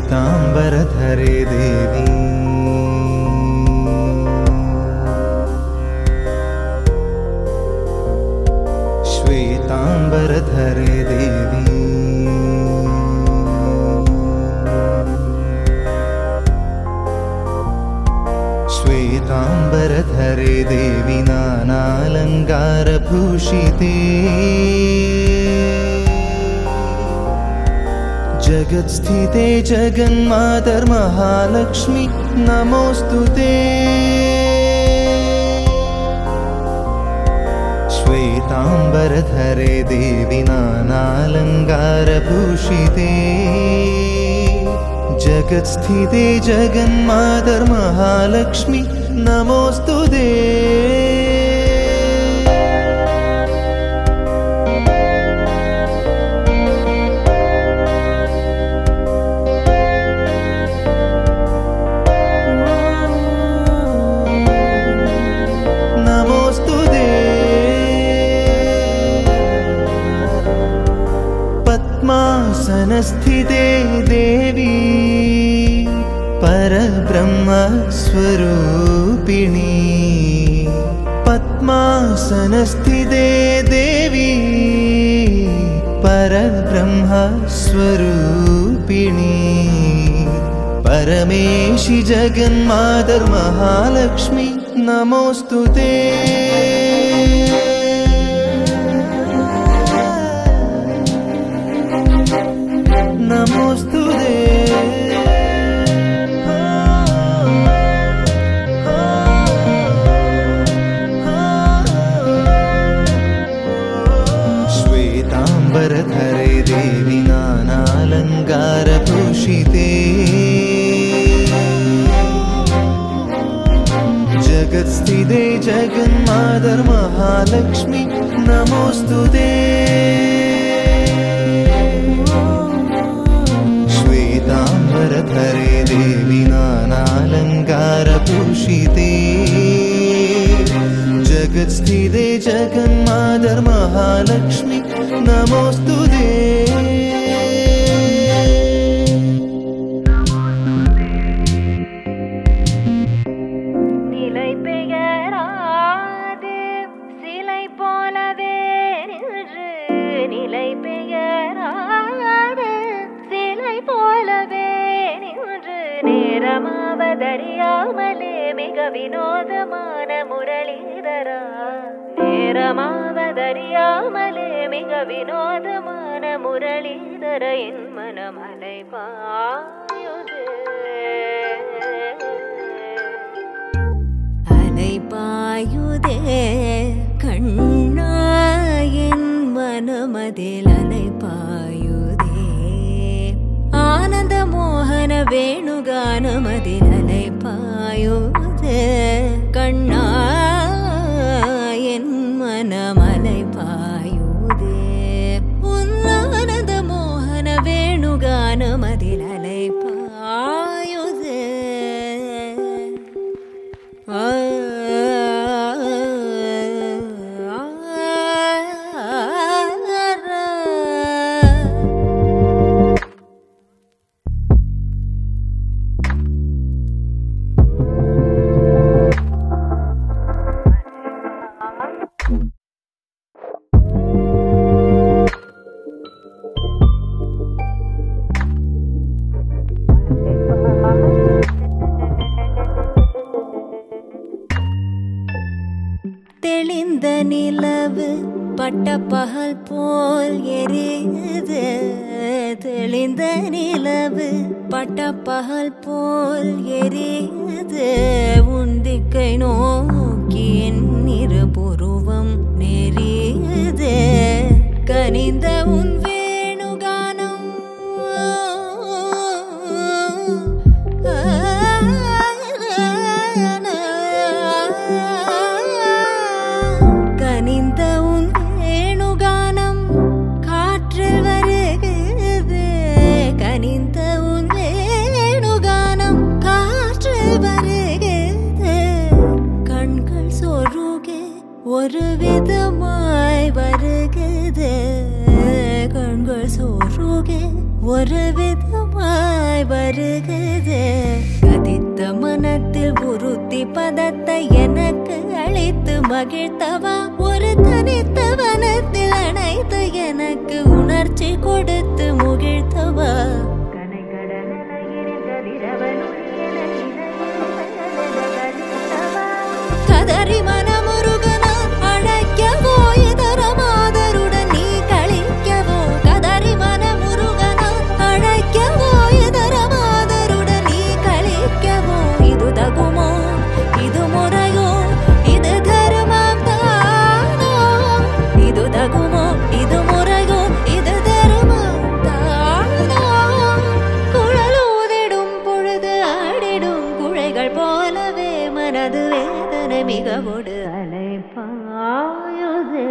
श्वेतांबरधरे देवी श्वेतांबरधरे देवी श्वेतांबरधरे देवी नानालंकारभूषिते जगत्स्थिते जगन्मातर्महालक्ष्मी नमोस्तुते श्वेतांबरधरे देवी नानालंकारभूषिते जगत्स्थिते जगन्मातर्महालक्ष्मी नमोस्तुते पद्मासनस्थिते देवी परब्रह्मस्वरूपिणी पद्मासनस्थिते देवी परब्रह्मस्वरूपिणी परमेशि जगन्मातर्महालक्ष्मी नमोस्तुते नमोस्तुते श्वेतांबरधरे देवी नानालंकारभूषिते जगत्स्थिते जगन्मातर्महालक्ष्मी नमोस्तुते श्वेतांबरधरे देवी नानालंकारभूषिते जगत्स्थिते जगन्मातर्महालक्ष्मी नमोस्तुते நேரமாவதறியாமலே மிக வினோதமான முரளிதரா நேரமாவதறியாமலே மிக வினோதமான முரளிதர என் மனமலை பாயுதே அலை பாயுதே கண்ணா என் மனமதில் அலை பாயுதே ஆனந்த மோகன வேணுகானமதில் அலை பாயுதே கண்ணா என் மனமலை பாயுதே உன் ஆனந்த மோகன வேணுகானமதில் அலை பாயுதே தெளிந்த நிலவு பட்ட பகல் போல் எரியுது தெளிந்த நிலவு பட்ட பகல் போல் எரியுது உந்திக்கை நோக்கி என் இருபுருவம் நெறியுது கனிந்த உன் வேணுகானம் ஒரு விதமாய் வருகுது கண்கள் சோறுகே ஒரு விதமாய் வருகுது கதித்த மனத்தில் உறுதி பதத்தை எனக்கு அளித்து மகிழ்த்தவா ஒரு தனித்த வனத்தில் அணைத்து எனக்கு உணர்ச்சி கொடுத்து முகிழ்த்தவா கதறி மனமுருகனா அழைக்கவோ இதர மாதருடன் நீ கழிக்கவோ கதறி மனமுருகனா அழைக்கவோ இதர மாதருடன் நீ கழிக்கவோ இது தகுமோ இது முறையோ இது தருமம் தானோ இது தகுமோ இது முறையோ இது தருமம் தானோ குழலூதிடும் பொழுது ஆடிடும் குழைகள் போலவே மனது வேதனை மிகவோடு அலைப்பாயுது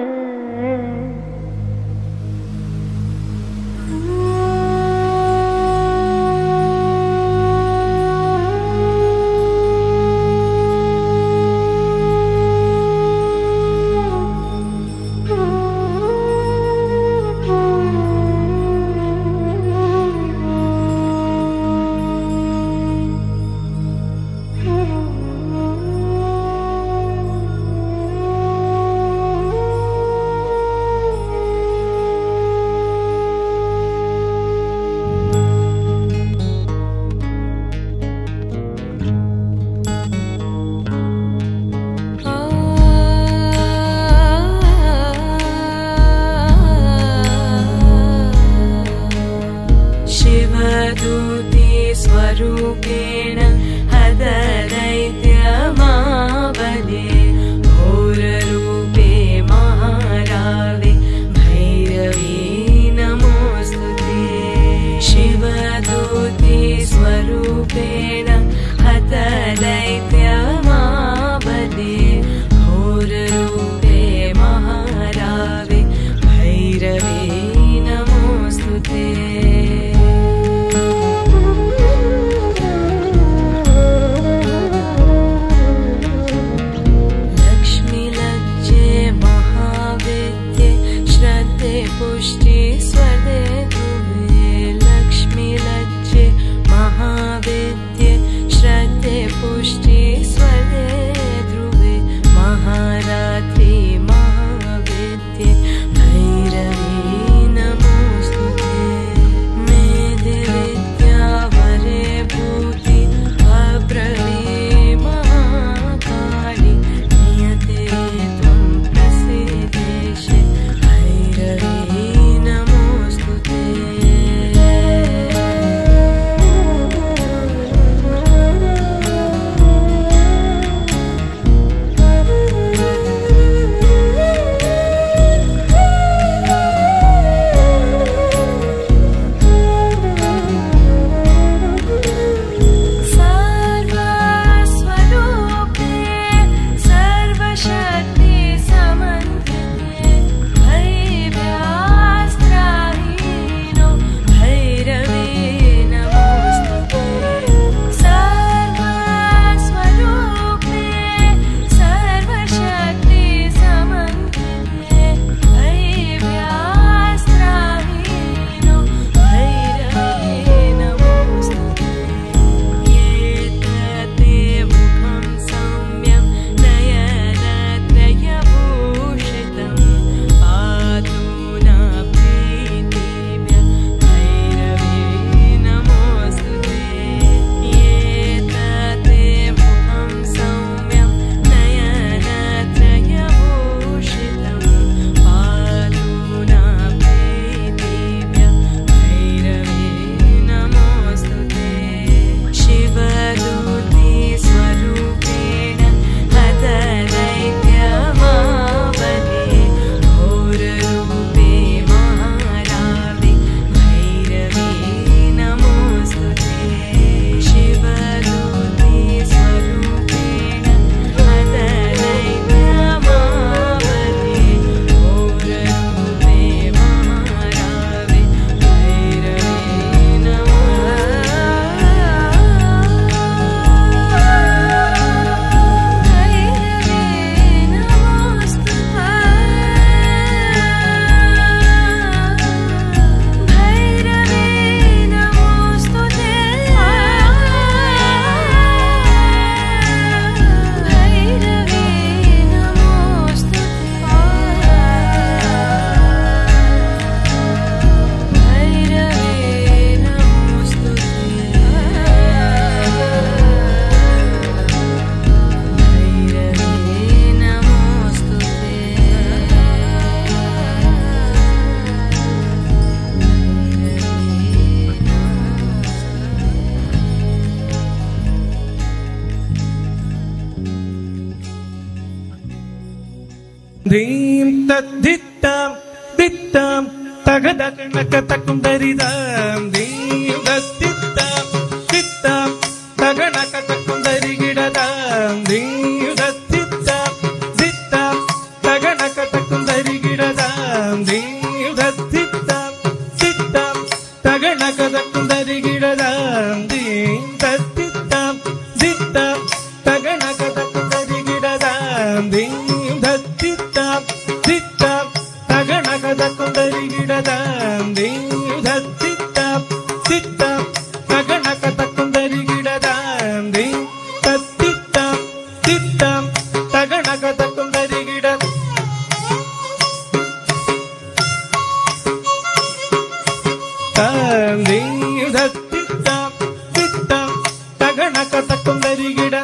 ಧೀಂ ತದ್ದಿತ್ತಾಂ ದಿತ್ತಾಂ ತಗದ ಕಣಕ ತಕ್ಕುಂದರಿದಾಂ ಧೀಂ ತದ್ದಿತ್ತಾಂ ದಿತ್ತಾಂ ತಗಣಕ ತಕ್ಕುಂದರಿಗಿಡದಾಂ ಧೀಂ ತದ್ದಿತ್ತಾಂ ದಿತ್ತಾಂ ತಗಣಕ ತಕ್ಕುಂದರಿಗಿಡದಾಂ ಧೀಂ ತದ್ದಿತ್ತಾಂ ದಿತ್ತಾಂ ತಗಣಕ ತಕ್ಕುಂದರಿಗಿಡದಾಂ ಧೀಂ ತದ್ದಿತ್ತಾಂ ದಿತ್ತಾಂ ತಗಣಕ ತಕ್ಕುಂದರಿಗಿಡದಾಂ ಧೀಂ ತದ್ದಿತ್ತಾಂ ದಿತ್ತಾಂ ತಗಣಕ ತಕ್ಕುಂದರಿಗಿಡದಾಂ ಧೀಂ ತದ್ದಿತ್ತಾಂ ದಿತ್ತಾಂ ತಗಣಕ ತಕ್ಕುಂದರಿಗಿಡದಾಂ ಧೀಂ ತದ್ದಿತ್ತಾಂ ದಿತ್ತಾಂ ತಗಣಕ ತಕ್ಕುಂದರಿಗಿಡ ಧೀಂ ತದ್ದಿತ್ತಾಂ ದಿತ್ತಾಂ ತಗಣಕ ತಕ್ಕುಂದರಿಗಿಡ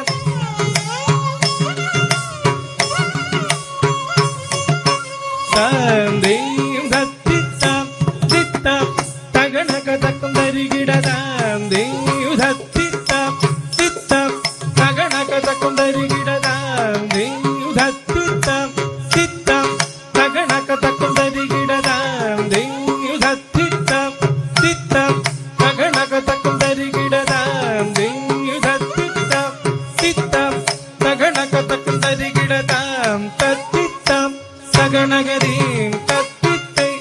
ಧೀಂ ತದ್ದಿತ್ತಾಂ ದಿತ್ತಾಂ ತಗಣಕ ತಕ್ಕುಂದರಿಗಿಡದಾಂ ಧೀಂ ತದ್ದಿತ್ತಾಂ ದಿತ್ತಾಂ ತಗಣಕ ತಕ್ಕುಂದರಿಗಿಡದಾಂ ಧೀಂ ತದ್ದಿತ್ತಾಂ ದಿತ್ತಾಂ ತಗಣಕ ತಕ್ಕುಂದರಿಗಿಡದಾಂ ಧೀಂ ತದ್ದಿತ್ತಾಂ ದಿತ್ತಾಂ ತಗಣಕ ತಕ್ಕುಂದರಿಗಿಡದಾಂ ಧೀಂ ತದ್ದಿತ್ತಾಂ ದಿತ್ತಾಂ ತಗಣಕ ತಕ್ಕುಂದರಿಗಿಡದಾಂ ತದ್ದಿತ್ತಾಂ ತಗಣಗದೀಂ ತದ್ದಿತ್ತೈ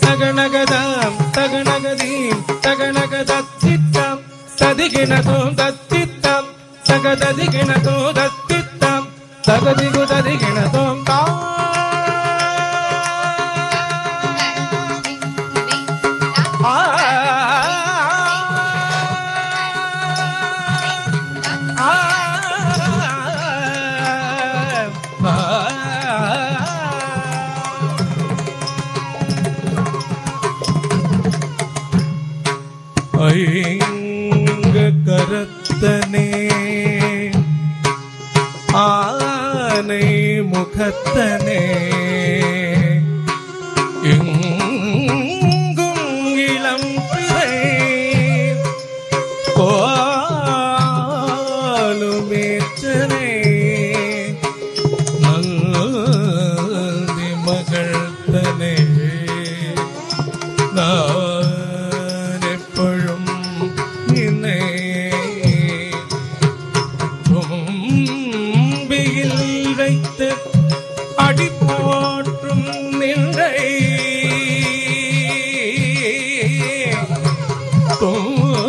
ತಗಣಗದಾಂ ತಗಣಗದೀಂ ತಗಣಗದತ್ತಿತ್ತಾಂ ತದಿಗಿಣತೋಂ ದತ್ತಿತ್ತಾಂ ತಗದದಿಗಿಣತೋ ದತ್ತಿತ್ತಾಂ ತಗದಿಗು ತದಿಗಿಣತೋಂ ತಾ ஐங்க கரத்தனே ஆனை முகத்தனே எங்கும் இளம் பிறை கோலுமேற்றனே நந்தி மகள்தனே நான் எப்பொழும் நினை தும்பியில் வைத்து அடி போற்றும் நின்றை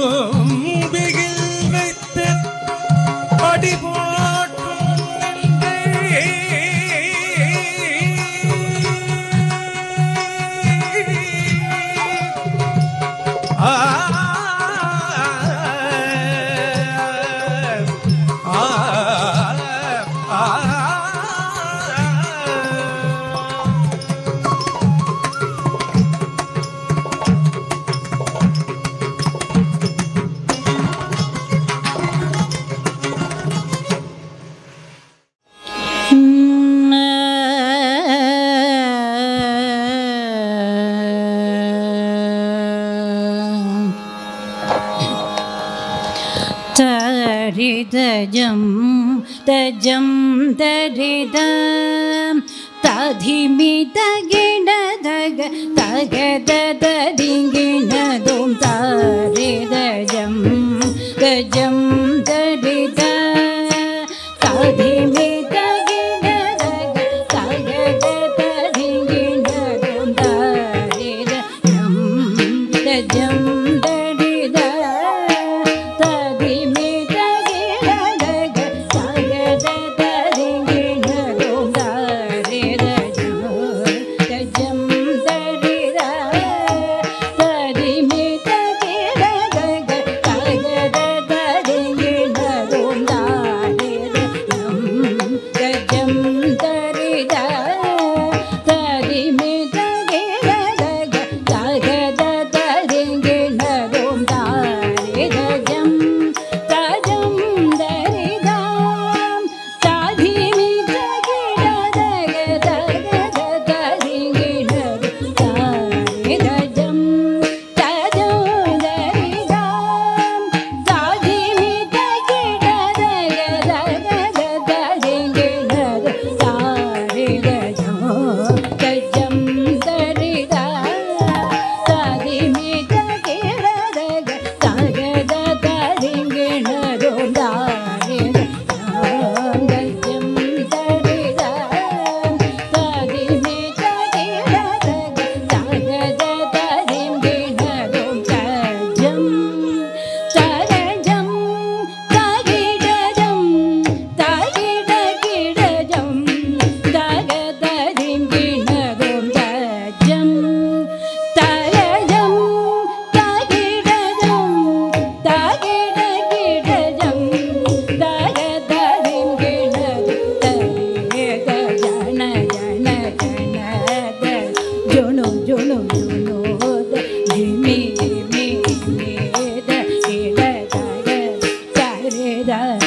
தும்பியில் வைத்து அடி போற்றும் நின்றை தரிதஜம் தஜம் தரிதம் ததிமிதகிடதக தகதததிங்கிணதும் தரிதஜம் தஜம் தரித ததிமிதகிடதக தகதததிங்கிணதும் தரிதஜம் தஜம் Dum,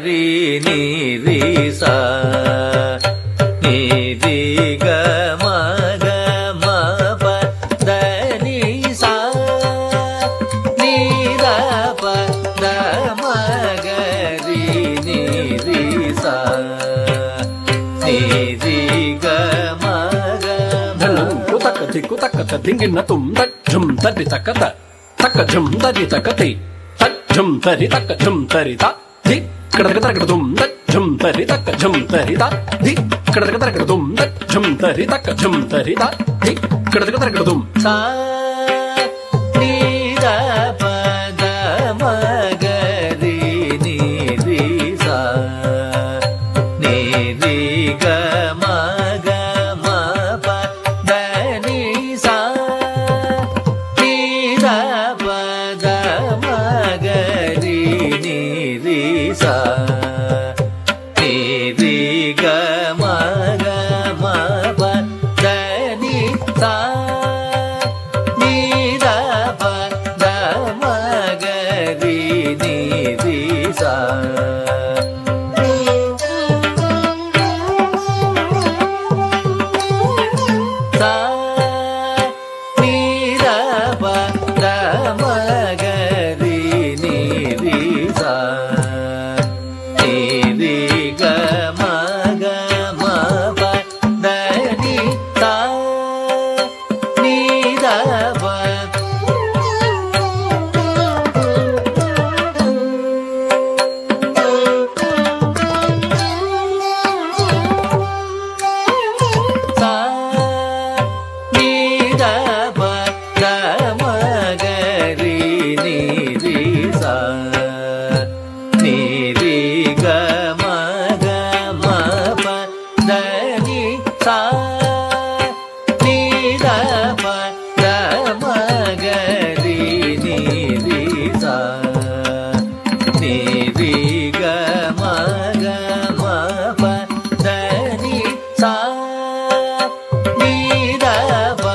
ರಿ ನಿ ರಿ ಸಾ ನಿ ರಿ ಗ ಮ ಗ ಮ ಪ ದ ನಿ ಸಾ ನಿ ದ ಪ ದ ಮ ಗ ರಿ ನಿ ರಿ ಸಾ ನಿ ರಿ ಗ ಮ ಗ ಧನು ತಕ್ಕ ತಿಕ್ಕು ತಕ್ಕ ತಿಂಗಿನ ತುಂ ತಜ್ಜುಂ ತರಿ ತಕ್ಕ ತಕ್ಕ ಜುಂ ತರಿ ತಕ್ಕ ತಿ ತಜ್ಜುಂ ತರಿ ತಕ್ಕ ಜುಂ ತರಿ ತ ದಿ ಕಡಕ ತರಕ ತುಂ ತಜ್ಜುಂ ತರಿ ತಕ್ಕ ಜುಂ ತರಿ ತ ದಿ ಕಡಕ ತರಕ ತುಂ ತಜ್ಜುಂ ತರಿ ತಕ್ಕ ಜುಂ ತರಿ ತ ದಿ ಕಡಕ ತರಕ ತುಂ ಸಾ ನಿ ದ ಪ ದ ಮ ಗ ರಿ ನಿ ರಿ ಸಾ ನಿ ರಿ ಗ ಮ ಗ ಮ ಪ ದ ನಿ ಸಾ ನಿ ದ ಪ ದ ಮ ಗ ರಿ ನಿ ರಿ ಸಾ ನಿ ರಿ ಗ ಮ ಗ ಮ ಪ ದ ನಿ ಸಾ ನಿ ದ ಪ ದ ಮ ಗ ರಿ ನಿ ರಿ ಸಾ ಸಾ ನಿ ದ ಪ ದ ಮ ಗ ರಿ ನಿ ರಿ ಸಾ ನಿ ರಿ ಗ ಮ ಗ ಮ ಪ ದ ನಿ ಸಾ ನಿ ದ ಪ ಸಾ ನಿ ದ ಪ ದ ಮ ಗ ರಿ ನಿ ರಿ ಸಾ ನಿ ರಿ ಗ ಮ ಗ ಮ ಪ ದ ನಿ ಸಾ ನಿ ದ ಪ ದ ಮ ಗ ರಿ ನಿ ರಿ ಸಾ ನಿ ರಿ ಗ ಮ ಗ ಮ ಪ ದ ನಿ ಸಾ ನಿ ದ ಪ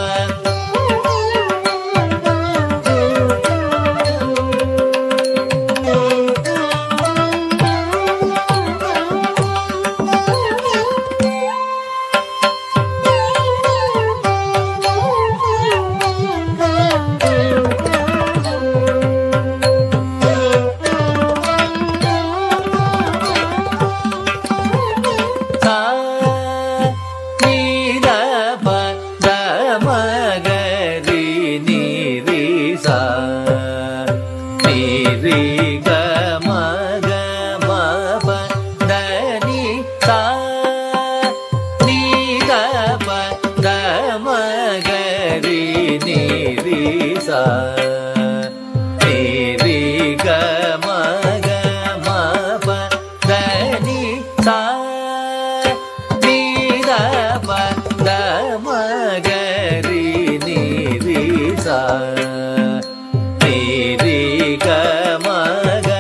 ಸಾ ನಿ ದ ಪ ದ ಮ ಗ ರಿ ನಿ ರಿ ಸಾ ನಿ ರಿ ಗ ಮ ಗ ಮ ಪ ದ ನಿ ಸಾ ನಿ ದ ಪ ದ ಮ ಗ ರಿ ನಿ ರಿ ಸಾ ನಿ ರಿ ಗ ಮ ಗ ಮ ಪ ದ ನಿ ಸಾ ನಿ ದ ಪ ದ ಮ ಗ ರಿ ನಿ ರಿ ಸಾ ನಿ ರಿ ಗ ಮ ಗ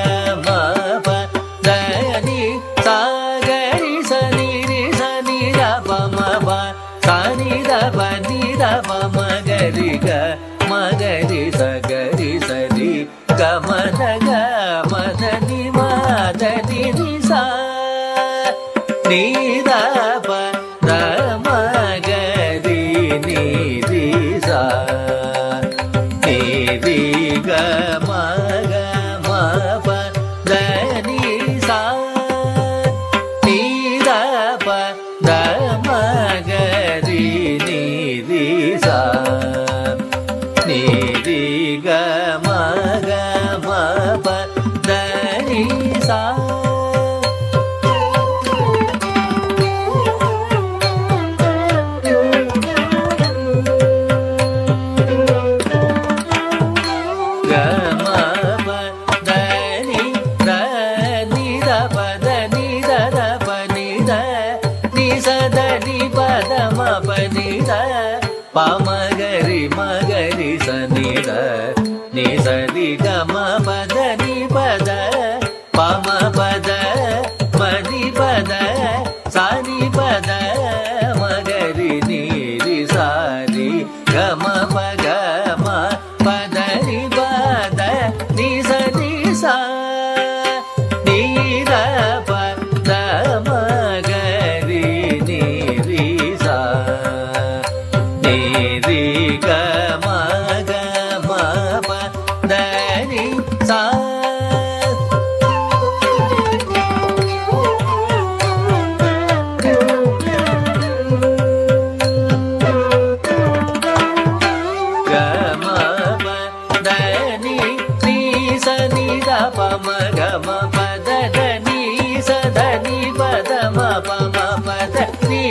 ಮ ಪದ ದ ನೀ ಸ ದ ನೀ ಪದ ಮ ಪ ಮ ಪದ ನೀ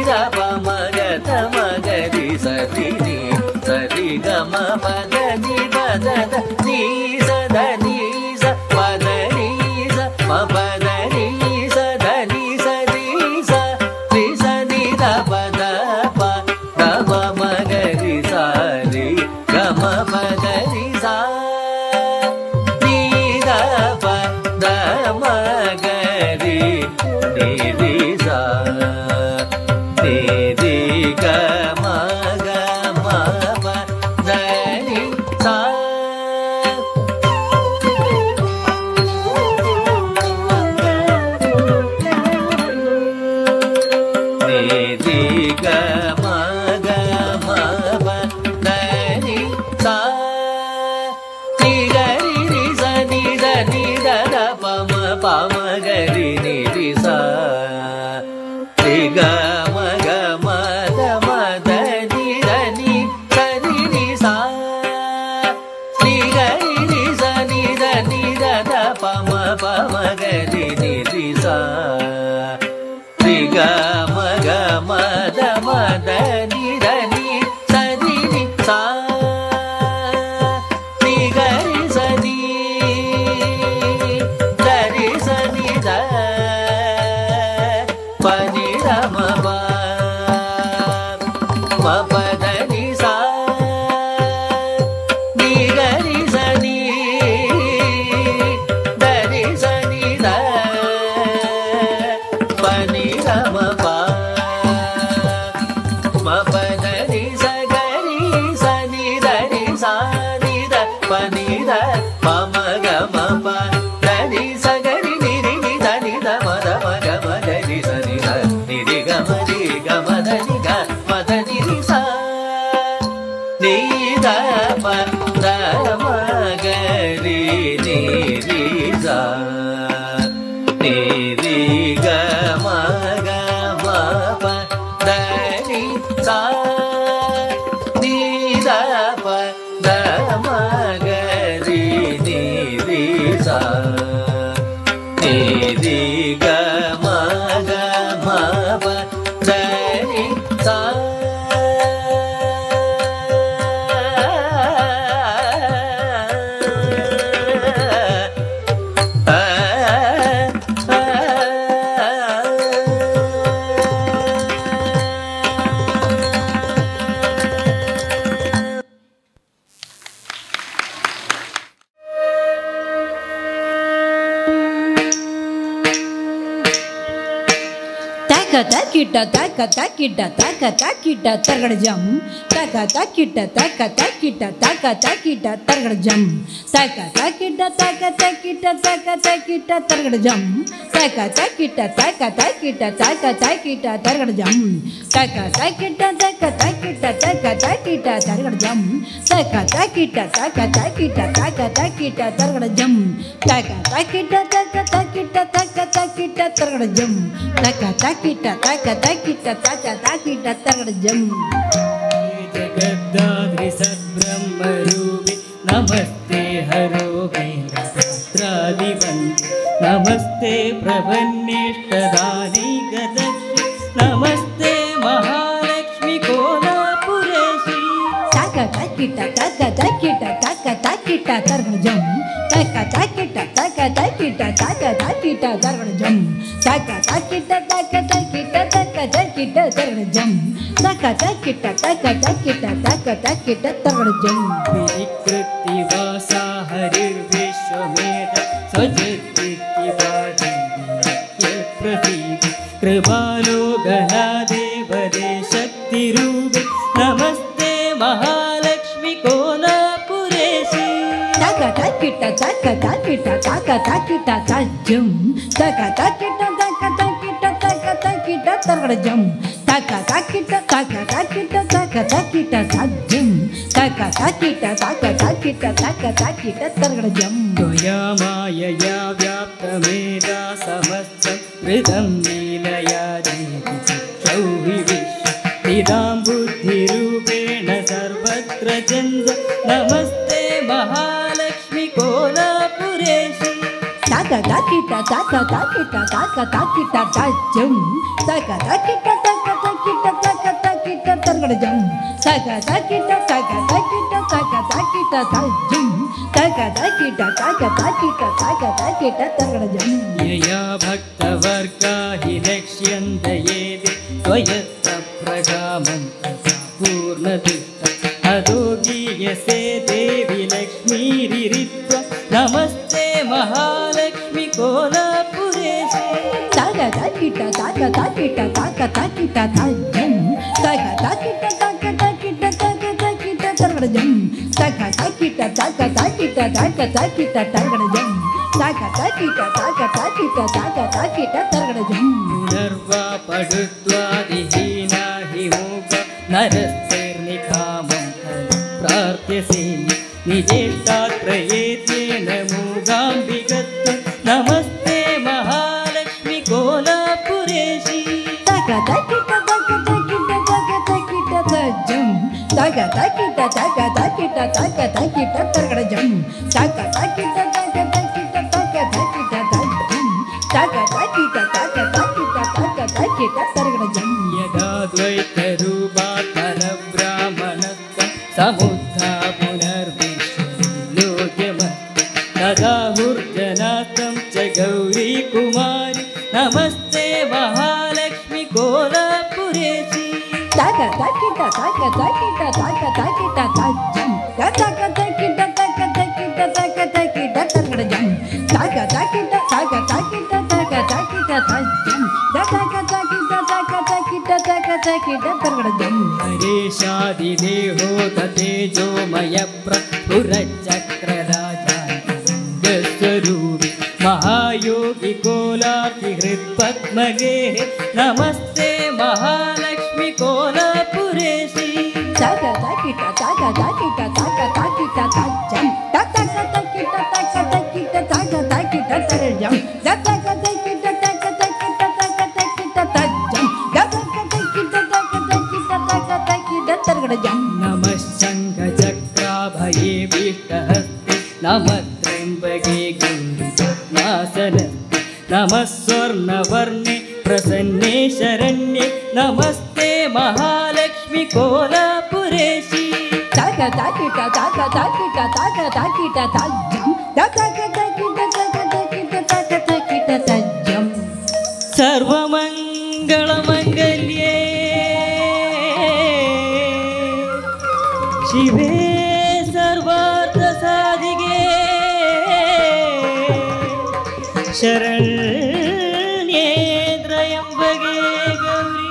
ರ ಪ ಮ ಗ ತ ಮ ಗ ರಿ ಸ ರಿ ನಿ ಸ ರಿ ಗ ಮ ಪದ ನೀ ಪದ ದ ನೀ ಸ ದ ನೀ ಸ ಪದ ನೀ ಸ ಮ ಪದ ನೀ ಸ ದ ನೀ ಸ ರಿ ಸ ರಿ ಸ ನಿ ದ ಪದ ಪ ದ ಪ ಮ ಗ ರಿ ಸ ರಿ ಗ ಮ ಪದ ರಿ ಸ ನಿ ದ ಪ ದ ಮ ಗ ರಿ ನಿ ರಿ ಸ ನಿ ರಿ ಗ ಮ ಗ ಮ ಪ ದ ನಿ ಸ ಪಾಮಗರಿ ನಿರಿ ಸ ರಿ ಗ ಮ ಗ ಮ ದ ಮ ದ ನಿ ದ ನಿ ಸ ರಿ ನಿ ಸ ರಿ ಗ ರಿ ನಿ ಸ ನಿ ದ ನಿ ದ ದ ಪ ಮ ಪ ಮ ಗ ರಿ ನಿ ರಿ ಸ ರಿ ಗ ಮ ಗ ಮ ದ ಮ ದ ನಿ ದ ನಿ ಸ ರಿ ನಿ ಸ ರಿ ಗ ರಿ ಸ ನಿ ಪ ನಿ ದ ಮ ಪ ಮ ಪ ದ ನಿ ಸ ನಿ ಗ ರಿ ಸ ನಿ ದ ರಿ ಸ ನಿ ದ ಪ ನಿ ದ ಮ ಪ ಮ ಪ ದ ನಿ ಸ ಗ ರಿ ಸ ನಿ ದ ರಿ ಸ ನಿ ದ ಪ ನಿ ದ ಪ ಮ ಗ ಮ ಪ ದ ನಿ ಸ ಗ ರಿ ನಿ ರಿ ನಿ ದ ನಿ ದ ಮ ದ ಮ ಗ ಮ ಗ ರಿ ಸ ನಿ ದ ನಿ ರಿ ಗ ಮ ದ ನಿ ಗ ಮ ದ ನಿ ರಿ ಸ ನಿ ದ ಪ ದ ಮ ಗ ರಿ ನಿ ರಿ ಸ ನಿ ರಿ ಗ ಮ ಗ ಮ ಪ ದ ನಿ ಸ ನಿ ದ ಪ ದ ಮ ಗ ರಿ ನಿ ರಿ ಸ ನಿ ರಿ ಗ ಮ ಗ ಮ ಪ ದ ನಿ ಸ ಕಿಟ್ಟ ತಕ ತಕಿಟ್ಟ ತಕ ತಕಿಟ್ಟ ತರಗಡ ಜಂ ತಕ ತಕಿಟ್ಟ ತಕ ತಕಿಟ್ಟ ತಕ ತಕಿಟ್ಟ ತರಗಡ ಜಂ ತಕ ತಕಿಟ್ಟ ತಕ ತಕಿಟ್ಟ ತಕ ತಕಿಟ್ಟ ತರಗಡ ಜಂ ತಕ ತಕಿಟ್ಟ ತಕ ತಕಿಟ್ಟ ತಕ ತಕಿಟ್ಟ ತರಗಡ ಜಂ ತಕ ತಕಿಟ್ಟ ತಕ ತಕಿಟ್ಟ ತಕ ತಕಿಟ್ಟ ತರಗಡ ಜಂ ತಕ ತಕಿಟ್ಟ ತಕ ತಕಿಟ್ಟ ತಕ ತಕಿಟ್ಟ ತರಗಡ ಜಂ ತಕ ತಕಿಟ್ಟ ತಕ ತಕಿಟ್ಟ ತಕ ತಕಿಟ್ಟ ತರಗಡ ಜಂ ತಕ ತಕಿಟ್ಟ ತಕ ತಕಿಟ್ಟ ತಕ ತಕಿಟ್ಟ ತರಗಡ ಜಂ ಜಗದ್ದಾದ್ರಿ ಸದ್ಬ್ರಹ್ಮರೂಪಿ ನಮಸ್ತೆ ಹರೋ ವೇದಾದಿವಂತೆ ನಮಸ್ತೆ ಪ್ರಭನ್ನೇಷ್ಟದಾನೈಕದಕ್ಷಿ ನಮಸ್ತೆ ಮಹಾಲಕ್ಷ್ಮಿ ಕೋಲಾಪುರೇಶಿ ತಕ ತಕಿಟ್ಟ ತಕ ತಕಿಟ್ಟ ತಕ ತಕಿಟ್ಟ ತರಗಡ ಜಂ ತಕ ತಕಿಟ್ಟ ತಕ ತಕಿಟ್ಟ ತಕ ತಕಿಟ್ಟ ತರಗಡ ಜಂ ತಕ ತಕಿಟ್ಟ ತಕ ತಕಿಟ್ಟ ತಕ ತಕಿಟ್ಟ ತರಗಡ ಜಂ ತಕ ತಕಿಟ್ಟ ತಕ ತಕಿಟ್ಟ ತಕ ತಕಿಟ್ಟ ತರಗಡ ಜಂ ವಿಕೃತಿ ವಾಸಾ ಹರಿರ್ವಿಶ್ವಮೇಧ ಸ್ವಜೃತಿ ವಾದಿ ಪ್ರಸೀದಿ ಕೃಪಾಲೋ ಗಣಾದೇವದೇ ಶಕ್ತಿ ರೂಪೆ ನಮಸ್ತೆ ಮಹಾಲಕ್ಷ್ಮಿ ಕೋಲಾಪುರೇಶಿ ತಕ ತಕಿಟ್ಟ ತಕ ತಕಿಟ್ಟ ತಕ ತಕಿಟ್ಟ ತಜ್ಜಂ ತಕ ತಕಿಟ್ಟ ತಕ ತಕಿಟ್ಟ ತಕ ತಕಿಟ್ಟ ತರಗಡ ಜಂ ತಕ ತಕಿಟ್ಟ ತಕ ತಕಿಟ್ಟ ತಕ ತಕಿಟ್ಟ ತಜ್ಜಂ ತಕ ತಕಿಟ್ಟ ತಕ ತಕಿಟ್ಟ ತಕ ತಕಿಟ್ಟ ತರಗಡ ಜಂ ತ್ವಯಾಮಾಯಯಾ ವ್ಯಾಪ್ತಮೇಧಾ ಸಮಸ್ತ ಹೃದಂ ಲೀಲಯಾ ದೇವಿ ಚಕ್ಷೌಹಿ ವಿಶ್ವವಿದಾಂ ಬುದ್ಧಿರೂಪೇಣ ಸರ್ವತ್ರ ಚಂದ ನಮಸ್ತೆ ಮಹಾಲಕ್ಷ್ಮಿ ಕೋಲಾಪುರೇಶಿ ತಕ taka takita taka takita taka takita tajum taka takita taka takita taka takita targadjam taka takita taka takita taka takita tajum taka takita taka takita taka takita targadjam यया भक्तवर्गा हि लक्ष्यन्ते येदि त्वयत्त प्रकामं पूर्णतीर्थम् अदोगीयसे देवी लक्ष्मीरिरित्वा नमस्ते Mahalakshmi कोलापुरेशे taka takita taka takita taka takita tajum taka takita taka takita taka takita targadjam taka takita taka takita taka takita targadjam taka takita taka takita taka takita targadjam पुनर्वा पडुत्वा विहीना हि मूक नरस्तेर्निकामं प्रार्थ्यसे निजेष्टात्रयेतेन मूगाम्बिकत्वं नमस्ते Mahalakshmi कोलापुरेशी taka takita taka takita taka takita tajum taka takita taka takita taka takita targadjam taka takita taka takita taka takita tajum taka takita taka takita taka takita targadjam यदा द्वैतरूपा परब्राह्मणत्वं समुत्था पुनर्विश्वलोक्यमस्ति तदा हुर्जनाथं च गौरीकुमारी नमस्ते Mahalakshmi कोलापुरेशी taka takita taka takita taka takita tajum taka takita taka takita taka takita targadjam taka takita taka takita taka takita tajum taka takita taka takita taka takita targadjam हरेशादिदेहो ततेजोमयप्रभुरचक्रराजास्वरूपि महायोगि कोलार्तिहृत्पद्मगेः नमस्ते Mahalakshmi कोलापुरेशी taka takita taka takita taka takita tajum taka takita taka takita taka takita targadjam taka takita taka takita taka takita tajum taka takita taka takita taka takita targadjam नमः शङ्खचक्राभये भीष्टहस्ते नमः त्र्यम्बके गौरीनाशनस्ते नमः स्वर्णवर्णे प्रसन्ने शरण्ये नमस्ते Mahalakshmi कोलापुरेशी taka takita taka takita taka takita tajum taka takita taka takita taka takita tajum सर्वमङ्गलमङ्गल्ये शिवे सर्वार्थसाधिके शरण्ये त्र्यम्बके गौरी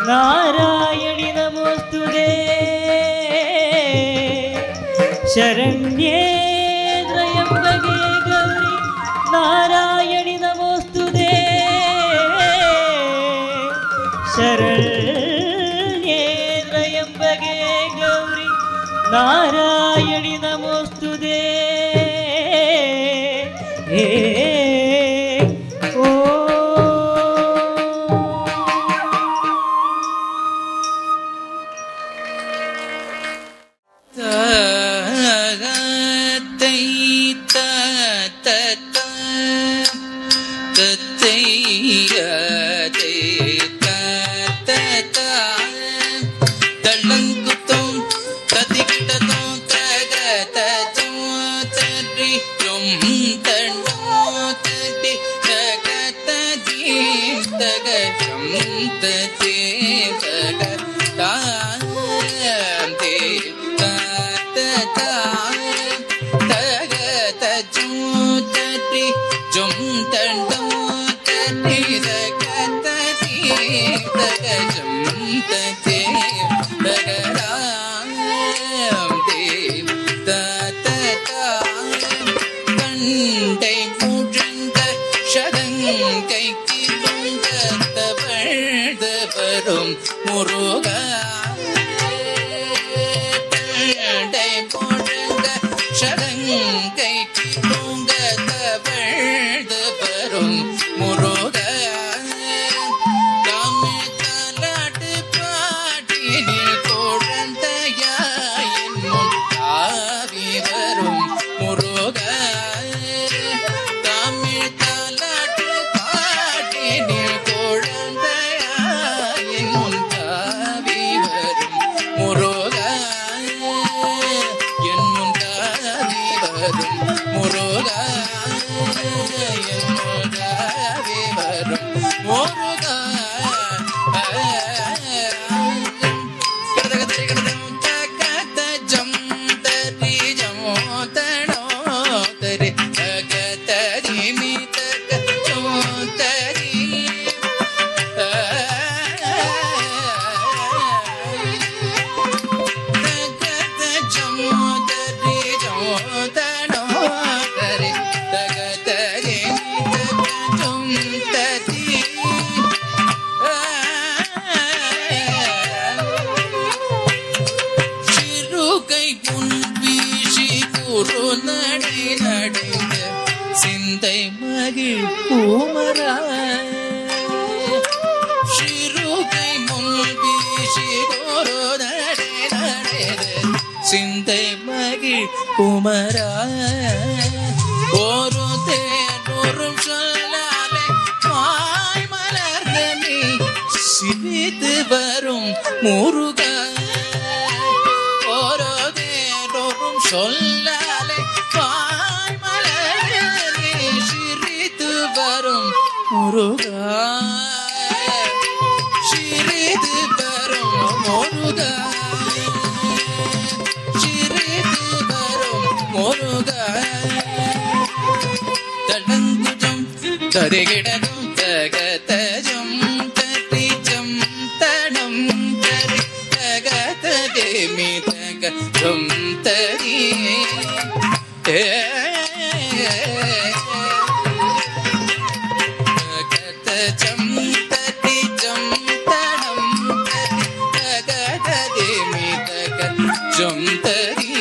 नारायणि नमोस्तुते शरण्ये त्र्यम्बके गौरी नारायणि नमोस्तुते शरण्ये त्र्यम्बके गौरी नारायणि नमोस्तुते Tamil என்பதாவே வரும் முருகா சிந்தை மகிழ் பூமரா சிறுகை முன் வீசி சிந்தை மகிழ் பூமரா ஒரு தேரும் சொல்லாலே வாய் மலர்ந்த நீ சிரித்து வரும் முருகா ஒரு தேரும் சொல்லாலே வாய் மலர்ந்த நீ சிரித்து வரும் முருகா சிரித்து வரும் முருகா சிரித்து வரும் முருகா தடங்குஜம் தரிகிடதும் தகதஜம் தரிஜம் தடம் தரி தகதேமி தகஜம் தரி தகதஜம் தரிஜம் தடம் தரி தகதேமி தகஜம் தரி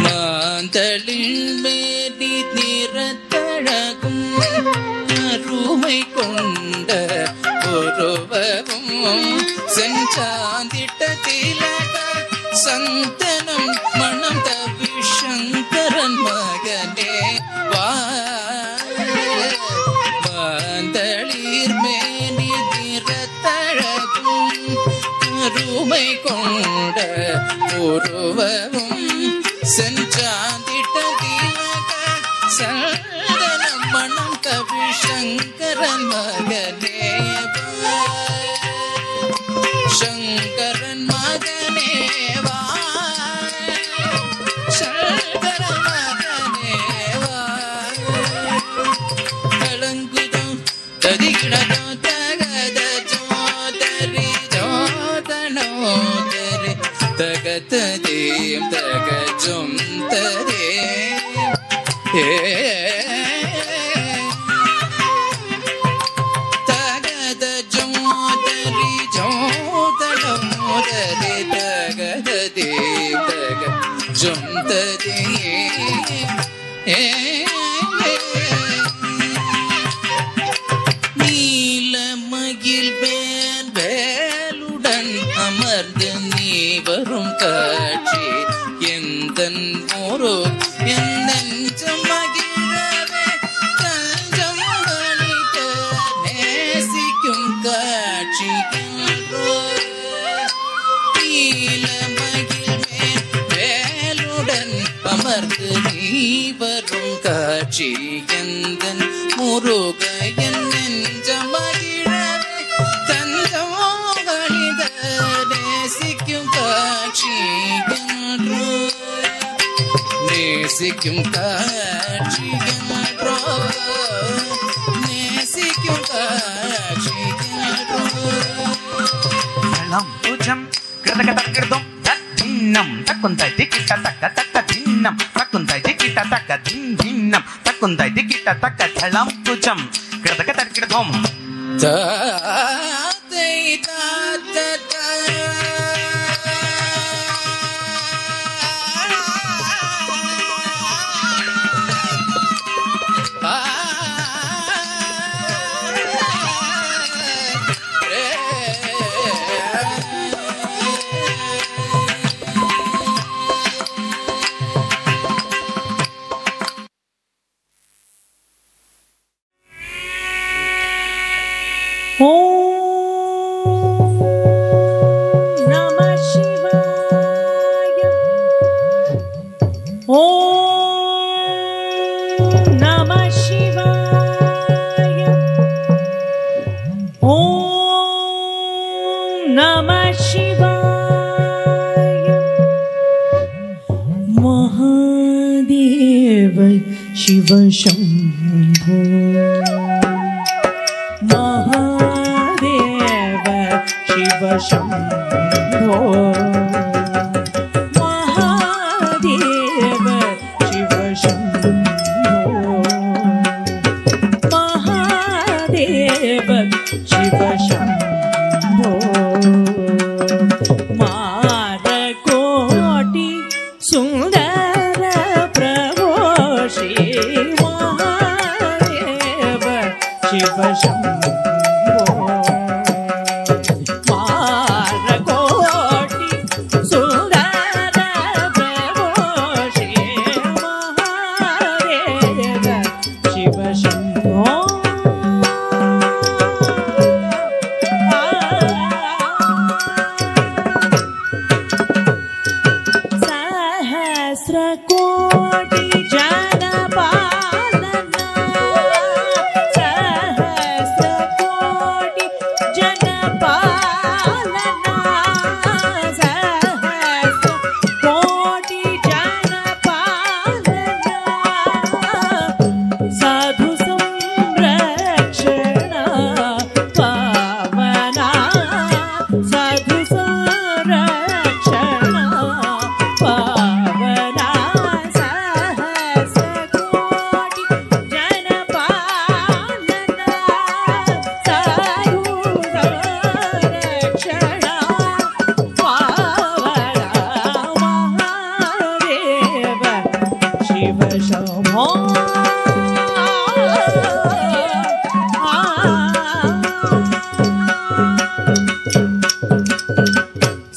மாந்தளில் மேடி நிறத்தழகும் அருமை கொண்ட ஒருவரும் செஞ்சாந்திட்ட திலக சந்தனம் மனம் தவி சங்கரன் மகனே வா மாந்தளிர் மேடி நிறத்தழகும் அருமை கொண்ட ஒருவரும் செஞ்சாந்திட்ட திலக சந்தனம் மனம் கவி சங்கரன் மகனே சங்கரன் மகனே வா சங்கரன் மகனே வா கலங்குதம் ததிகிடதோ தகதஜோ தரி ஜோதனோ தரி தகததேம் தகஜம் தரே தகதஜம் தரி ஜோதனம் தரி தகததேம் தகஜம் தரே நீலமகில் வேல் வேலுடன் அமர்ந்து நீ வரும் காட்சி எந்தன் மோரோ என் நெஞ்சம் மகிழவே தஞ்சம் அளிக்க நேசிக்கும் காட்சி நீலமகில் வேலுடன் அமர்ந்து நீ வரும் காட்சி எந்தன் முருக என் நெஞ்சம் மகிழவே தஞ்சம் அளிக்க நேசிக்கும் காட்சி நேசிக்கும் காட்சி நேசிக்கும் காட்சி பூஜம் கிருதகதம் தின்னம் தக்குந்தை திக்கிட்ட தக்க தக்க தின்னம் தக்குந்தை திக்கிட்ட தக்க தின்னம் தக்குந்தை திக்கிட்ட தக்க தளம் பூஜம் கிருதகதம் தாத்தை தாத்த ஓம் ಓಂ ನಮಃ ಶಿವಾಯ. ಓಂ ನಮಃ ಶಿವಾಯ. ಮಹಾದೇವ ಶಿವ ಶಂಭೋ. ಮಹಾದೇವ ಶಿವ ಶಂಭೋ. ಮಹಾದೇವ ಶಿವ ಶಂಭೋ. ಮಹಾದೇವ ಶಿವ ಶಂಭೋ. ಮಾರಕೋಟಿ ಸುಂದರ ಪ್ರಭೋ ಶ್ರೀ ಮಹಾದೇವ ಶಿವ ಶಂಭೋ. ಮಾರಕೋಟಿ ಸುಂದರ ಪ್ರಭೋ ಶ್ರೀ ಮಹಾದೇವ ಶಿವ ಶಂಭೋ. ಸಹಸ್ರ ಕೋಟಿ ಜನಪಾಲನ. ಸಹಸ್ರ ಕೋಟಿ ಜನಪಾಲನ. ಸಹಸ್ರ ಕೋಟಿ ಜನಪಾಲನ. ಸಾಧು ಸಂರಕ್ಷಣ ಪಾವನ. ಸಾಧು ಸಂರಕ್ಷಣ ಪಾವನ. ಸಹಸ್ರ ಕೋಟಿ ಜನಪಾಲನ. ಸಾಧು ಸಂರಕ್ಷಣ ಪಾವನ. ಮಹಾದೇವ ಶಿವ ಶಂಭೋ.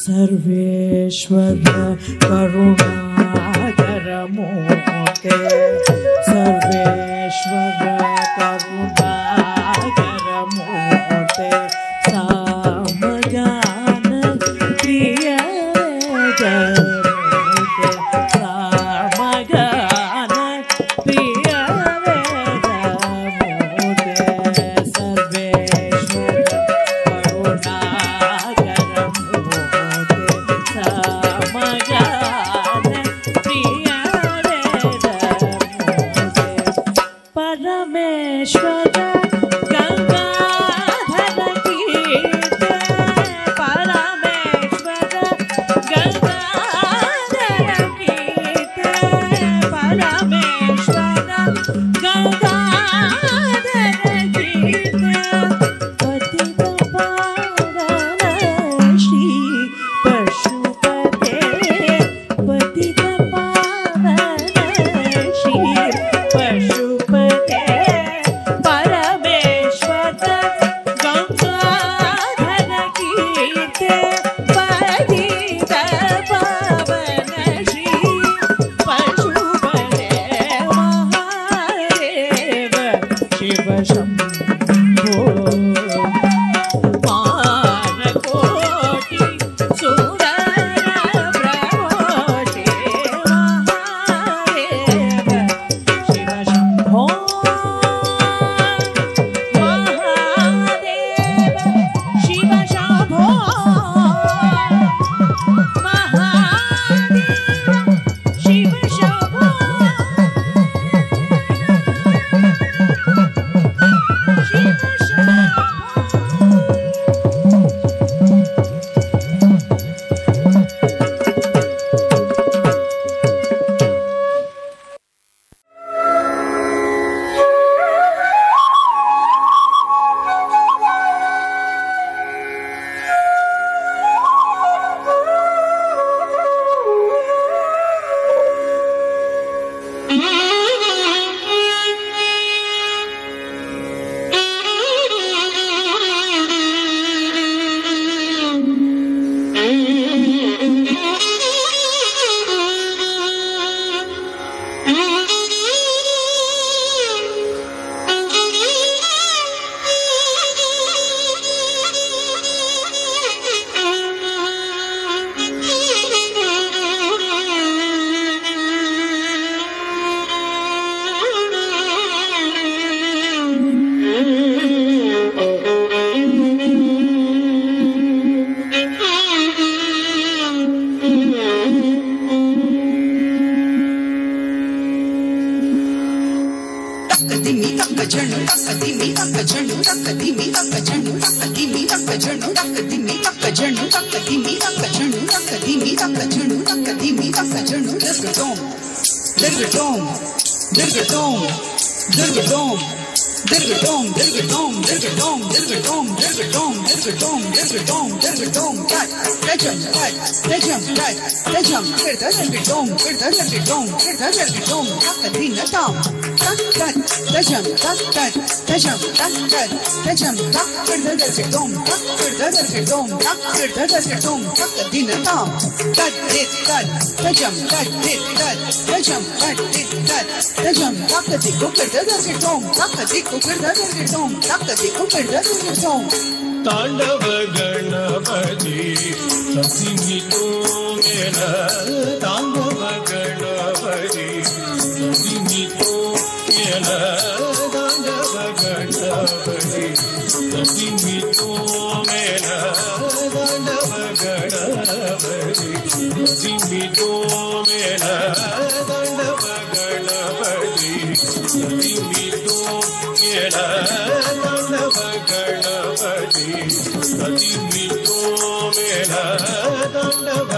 ಸರ್ವೇಶ್ವರ ಕರುಣಾಕರ ಮೂರ್ತೆ. ಸರ್ವೇಶ್ವರ ಕರುಣಾಕರ ಮೂರ್ತೆ. ಸಾಮಗಾನ ಪ್ರಿಯ ಮೂರ್ತೆ. ಸಾಮಗಾನ ಪ್ರಿಯ ಮೂರ್ತೆ. ಸರ್ವೇಶ್ವರ ಕರುಣಾಕರ ಮೂರ್ತೆ. ಸಾಮಗಾನ ಪ್ರಿಯ ಮೂರ್ತೆ. ಪರಮೇಶ್ವರ ಗಂಗಾಧರ ಕೀರ್ತಿ. ಪರಮೇಶ್ವರ ಗಂಗಾಧರ ಕೀರ್ತಿ. ಪರಮೇಶ್ವರ ಗಂಗಾಧರ ಕೀರ್ತಿ. ಪತಿತ ಪಾವನ ಶ್ರೀ ಪಶುಪತೆ. ಪತಿತ ಪಾವನ ಶ್ರೀ ಪಶುಪತೆ. ಪರಮೇಶ್ವರ ಗಂಗಾಧರ ಕೀರ್ತಿ. ಪತಿತ ಪಾವನ ಶ್ರೀ ಪಶುಪತೆ. ಮಹಾದೇವ ಶಿವ ಶಂಭೋ. ಮಾರಕೋಟಿ ಸುಂದರ ಪ್ರಭೋ ಶ್ರೀ ಮಹಾದೇವ ಶಿವ ಶಂಭೋ. ಮಹಾದೇವ ಶಿವ ಶಂಭೋ. ಮಹಾದೇವ ಶಿವ ಶಂಭೋ. ಶಿವ ಶಂಭೋ. ತಾಂಡವ ಗಣಪತಿ ಸಸಿಮಿತೋ ಮೇಲ ತಾಂಡವ ಗಣಪತಿ ಸಸಿಮಿತೋ ಮೇಲ ತಾಂಡವ ಗಣಪತಿ ಸಸಿಮಿತೋ ಮೇಲ ತಾಂಡವ ಗಣಪತಿ ಸಸಿಮಿತೋ ಮೇಲ ತಾಂಡವ ಗಣಪತಿ ಸಸಿಮಿತೋ ಮೇಲ ತಾಂಡವ ಗಣಪತಿ ಸತಿಮಿತೋ ಮೇಲ ತಾಂಡವ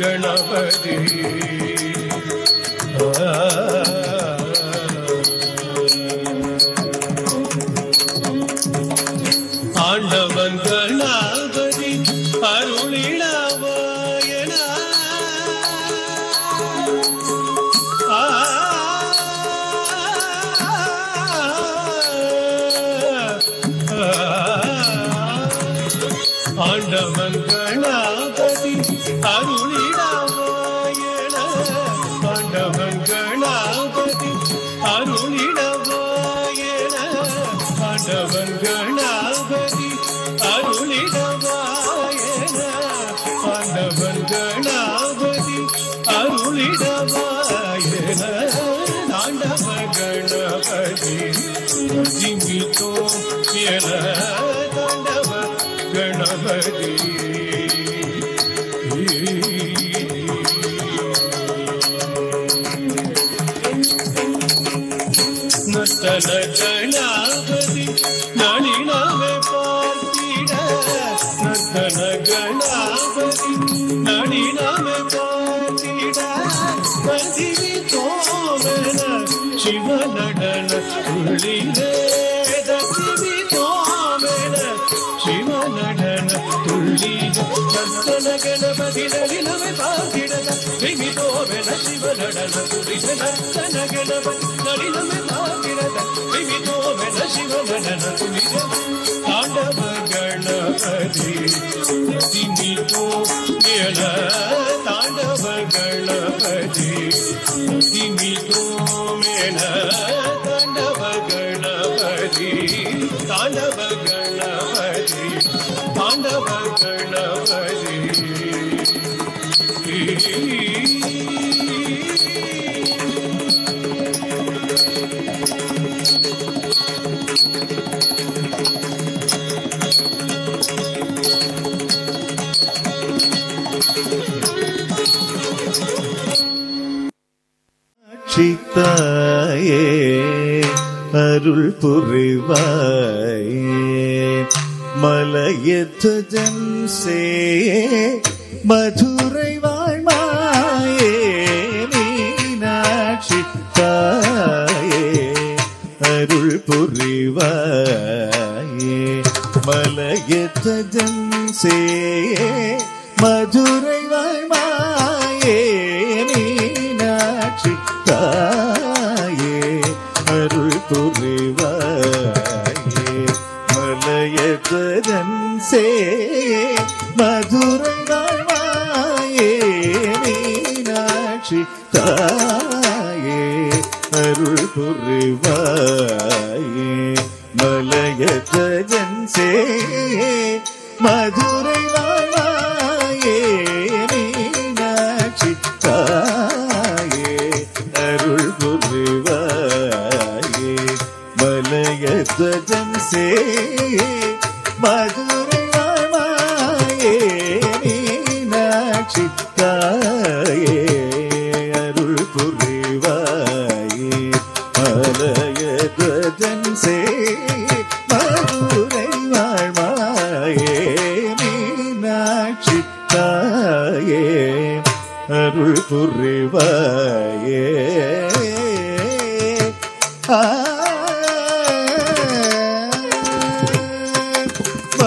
ಗಣಪತಿ ஆண்டவன் கணபதி அருளிடவாயன ஆண்டவன் கணபதி அருளிடவாயன ஆண்டவன் கணபதி அருளிடவாயன ஆண்டவன் கணபதி அருளிடவாயன ஆண்டவன் கணபதி அருளிடவாயன ஆண்டவ கணபதி ஜிமிதோ என தாண்டவ ಗಣಪತಿ ನರ್ತನ ಗಣಪತಿ ನಳಿನವೆ ಪಾರ್ತಿಡ ನರ್ತನ ಗಣಪತಿ ನಳಿನವೆ ಪಾರ್ತಿಡ ಪದಿವಿ ತೋಮನ ಶಿವ ನಡನ ತುಳಿದೆ ದಸಿವಿ ತೋಮನ ಶಿವ ನಡನ ತುಳಿದ ನರ್ತನ ಗಣಪತಿ ನಳಿನವೆ ಪಾರ್ತಿಡದ ವಿಮಿತೋಮನ ಶಿವ ನಡನ ತುಳಿದ ನರ್ತನ ಗಣಪತಿ ನಳಿನವೆ ಪಾರ್ತಿಡದ ವಿಮಿತೋಮನ ಶಿವ ನಡನ ತುಳಿದ ತಾಂಡವ ಗಣಪತಿ ಸಿಮಿತೋ ಮೇಳ ತಾಂಡವ ಗಣಪತಿ ಸಿಮಿತೋ ಮೇಳ ತಾಂಡವ ಗಣಪತಿ ತಾಂಡವ ಗಣಪತಿ ತಾಂಡವ ಗಣಪತಿ சித்தாயே அருள் புரிவாயே மலையத்வஜன் சே மதுரை வாழ்மாயே மீனாட்சி தாயே அருள் புரிவாயே மலையத்வஜன் சே மதுரை வாழ்மாயே மீனாட்சி தாயே அருள் புரிவாயே மலையத்வஜன் சே மதுரை வாழ்வாயே மீனாட்சி தாயே அருள் புரிவாயே மலையத்வஜன் சே மதுரை வாழ்வாயே மீனாட்சி தாயே அருள் புரிவாயே மலையத்வஜன் சே மதுரை வாழ்வாயே மீனாட்சி தாயே அருள் புரிவாயே மலையத்வஜன்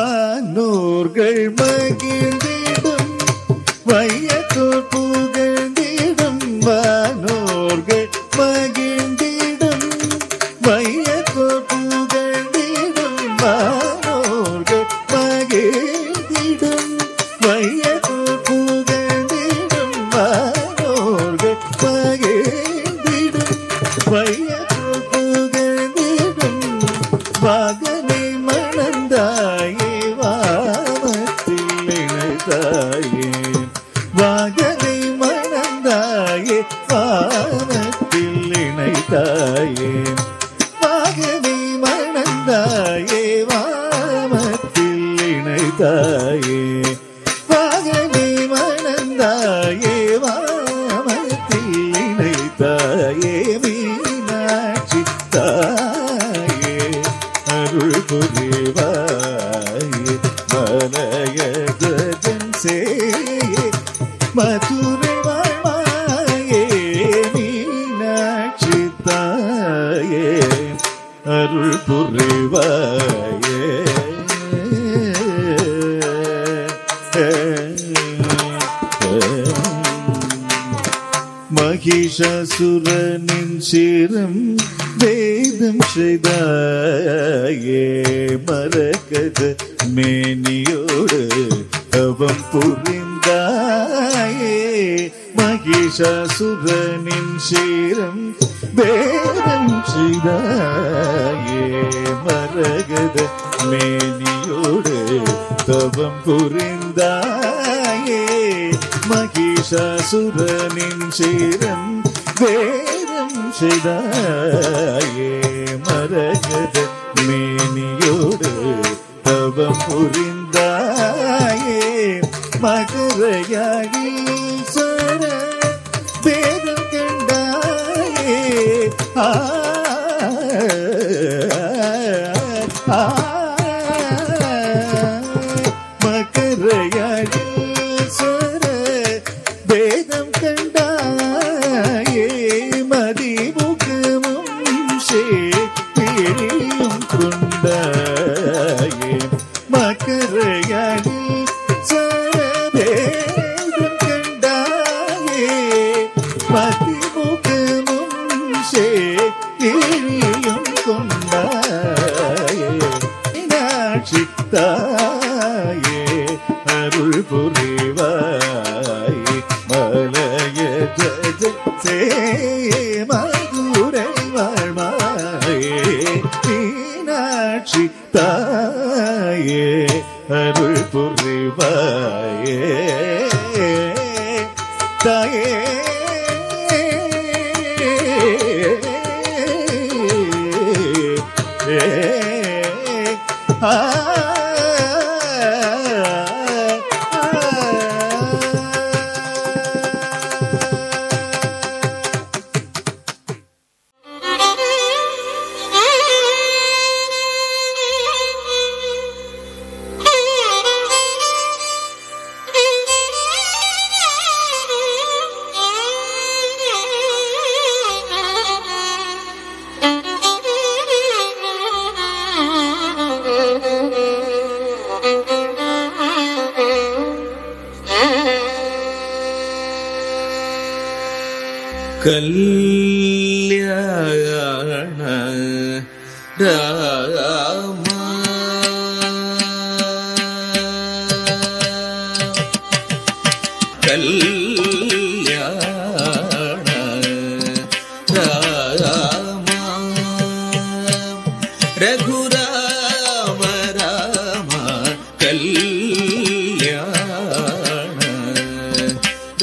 வானோர்கள் மகிழ்ந்திடும் வையத்தோர் புகழ்ந்திடும் வானோர்கள் மகிழ்ந்திடும் வையத்தோர் புகழ்ந்திடும் வானோர்கள் மகிழ்ந்திடும் வையத்தோர் புகழ்ந்திடும் வானோர்கள் மகிழ்ந்திடும் வையத்தோர் புகழ்ந்திடும் வாகனை மணந்தாயே வாமத்தில் இணைந்தாயே வாகனை மணந்தாயே வாமத்தில் இணைந்தாயே வாகனை மணந்தாயே வாமத்தில் இணைந்தாயே வாகனை மணந்தாயே வாமத்தில் இணைத்தாயே மீனாட்சி தாயே அருள் புரிவாயே மலையகன் சேயே மதுரை வாழ்வாயே மீனாட்சி தாயே அருள் புரிவாயே மகிஷாசுரனின் சிரம் வேதம் செய்தாயே மரகத மேனியோடு அவம் புரிந்தாயே மகிஷாசுரனின் சிரம் வேதம் செய்தாயே மரகத மேனியோடு தவம் புரிந்தாயே மகிஷாசுரனின் சிரம் வேதம் செய்தாயே மரகத மேனியோடு தவம் புரிந்தாயே மகரயாகீஸ்வர வேதம் கண்டாயே மகரயாகீஸ்வர வேதம் கண்டாயே மதிமுகமும் சேரியும் கொண்டாயே மகரயாகீஸ்வர வேதம் கண்டாயே மதிமுகமும் சேரியும் கொண்டாயே மீனாட்சி தாயே அருள் புரிவாயே மலைய ஜே மதுரை வாழ்வாயே மீனாட்சி தாயே அருள் புரிவாயே தாயே கல்யாண ராம கல்யாண ராம ரகுராம ராம கல்யாண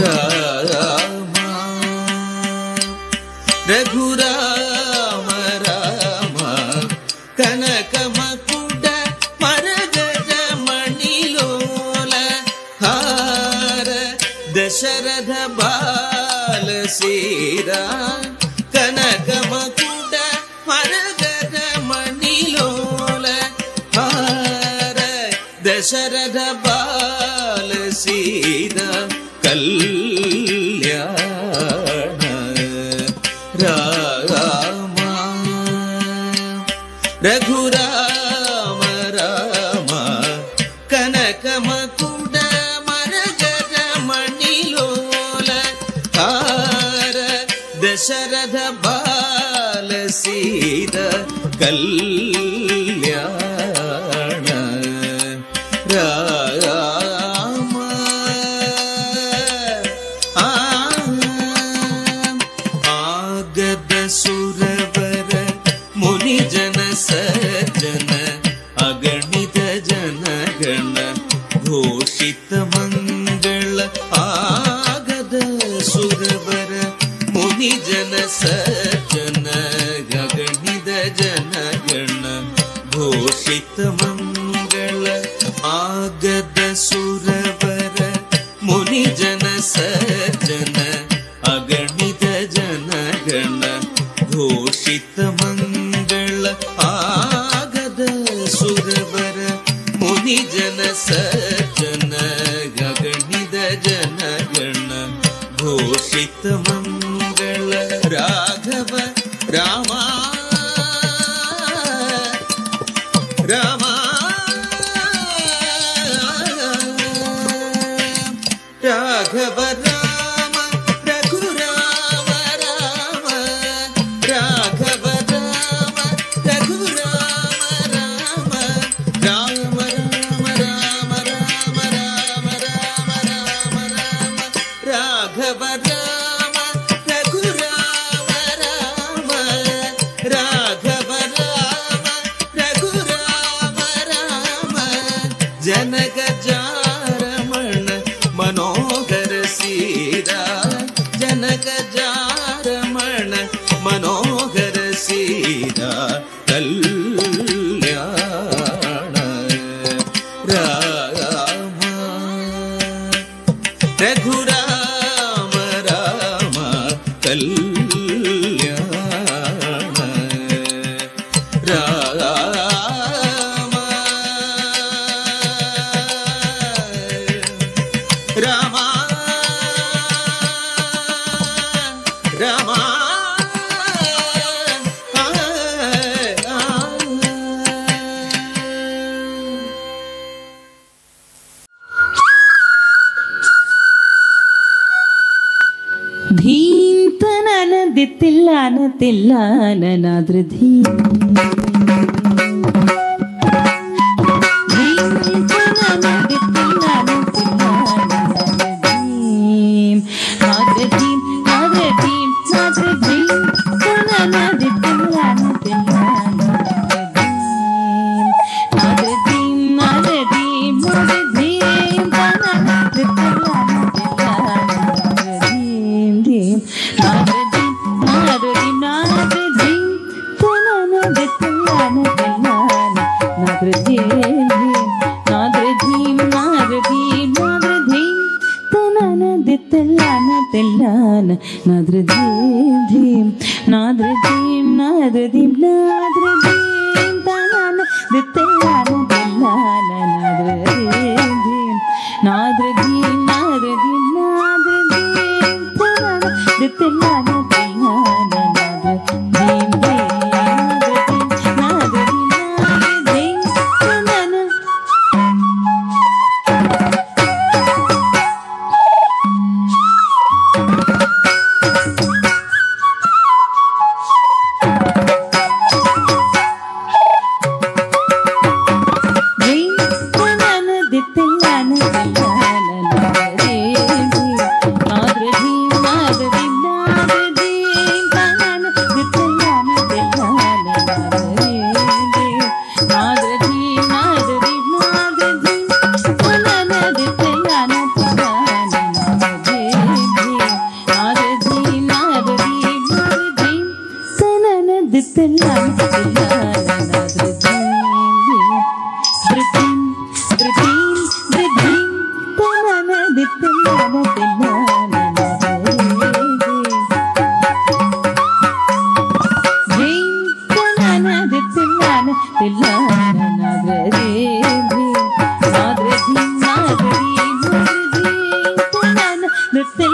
ராம ரகுராம ராம கனகமகுட மரகத மணிலோல ஹார ದಶರಥ ಬಾಲ ಸೀರಾ ಕನಕಮಕುಟ ಮರಗದ ಮಣಿಲೋಲ ಹಾರ ದಶರಥ ಬಾಲ ಸೀರಾ ಕಲ್ಯಾಣ ರಾಮ ರಘುರಾಮ ರಾಮ ಕನಕ ಮಕುಟ ಮರಗರ ಮಣಿಲೋಲ ಹಾರ ದಶರಥ ಬಾಲ ಸೀತ ಕಲ್ಯಾಣ ರಾಮ ಆಗದ ಸುರವರ ಮುನಿ ಜನ ಸಜ್ಜನ ಅಗಣಿತ ಜನಗಣ ಘೋಷಿತ ಮಂಗಳ ಆಗದ ಸುರವರ ಮುನಿ ಜನ ಸಜ್ಜನ ಅಗಣಿತ ಜನಗಣ ಘೋಷಿತ ಮಂಗಳ ಆಗದ ಸುರವರ ಮುನಿ ಜನ ಸಜ್ಜನ ಅಗಣಿತ ಜನಗಣ ಘೋಷಿತ ಮಂಗಳ ಆಗದ ಸುರವರ ಮುನಿ ಜನ ಸಜ್ಜನ ಅಗಣಿತ ಜನಗಣ ಘೋಷಿತ ಮಂಗಳ ರಾಘವ ರಾಮ ರಾಮ ರಾಘವ ರಾಮ ರಘುರಾಮ ರಾಮ ರಾಘವ ರಾಮ ರಘುರಾಮ ರಾಮ ರಾಮ ರಾಮ ರಾಮ ರಾಮ ರಾಮ ರಾಮ ರಾಮ ರಾಮ ರಾಘವ ರಾಮ ರಘುರಾಮ ರಾಮ ರಾಘವ ರಾಮ ರಘುರಾಮ ರಾಮ ಜನಕ ಜಾರಮಣ ಮನೋಹರ ಸೀರಾ ಜನಕ ಜಾರಮಣ ಮನೋಹರ ಸೀರಾ ಕಲ್ಯಾಣ ರಾಮ ರಘುರಾಮ ರಾಮ ಕಲ್ಯಾಣ ರಾಮ ರಾಮ ರಾಮ ಧೀಂತನನ ದಿತ್ತಿಲ್ಲಾನ ತಿಲ್ಲಾನನಾದ್ರ ನೃತ್ಯ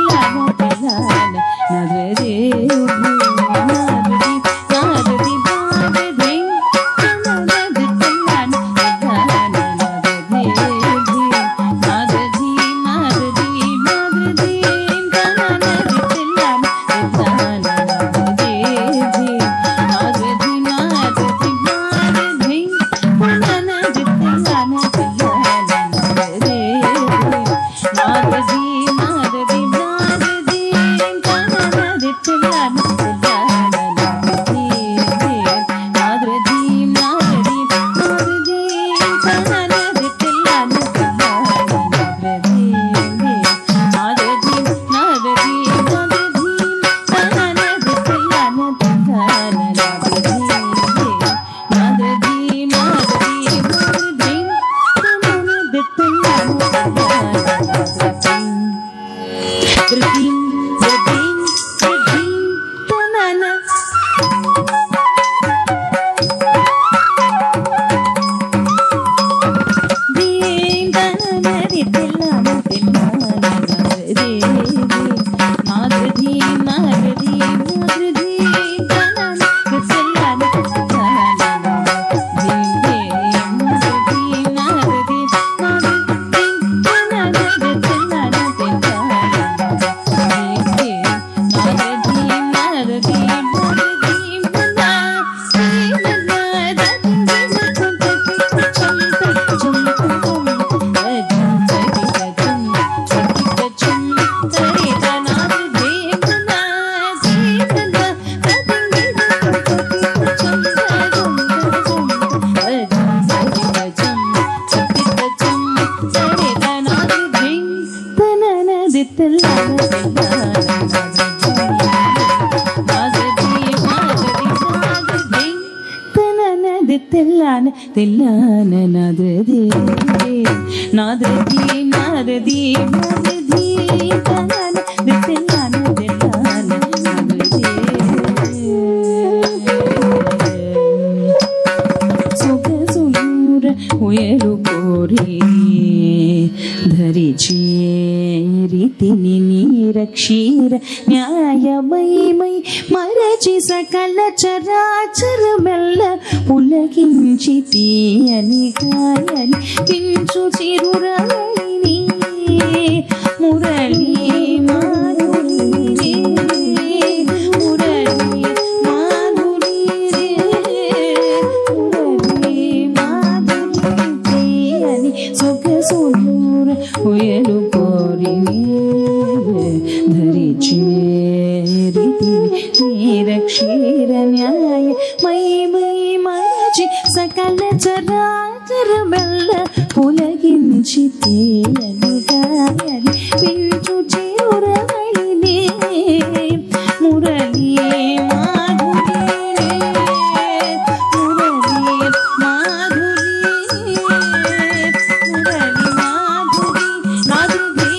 క్షీర న్యాయమై మరచి సకల చరాచర మెల్ల పులకించి తీయని గాయని కించు చిరురళిని మురళి మాధురి మురళి మాధురి మురళి మాధురి తీయని సొగసునూర ఉయలు కోరిని క్షీర న్యాయ మై మరచి సకల చరాచర మెల్ల పులగించి తీయని గాయని పించు చిరురళిని మురళి మాధురి మురళి మాధురి మురళి మాధురి మాధురి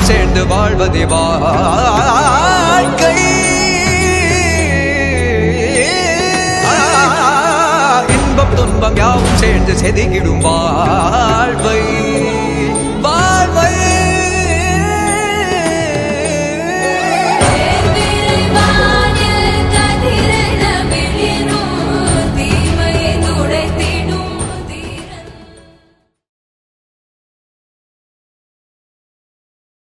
சேர்ந்து வாழ்வதே வாழ்க்கை. இன்பம் துன்பம் யாவும் சேர்ந்து செதுக்கிடும் வாழ்வை.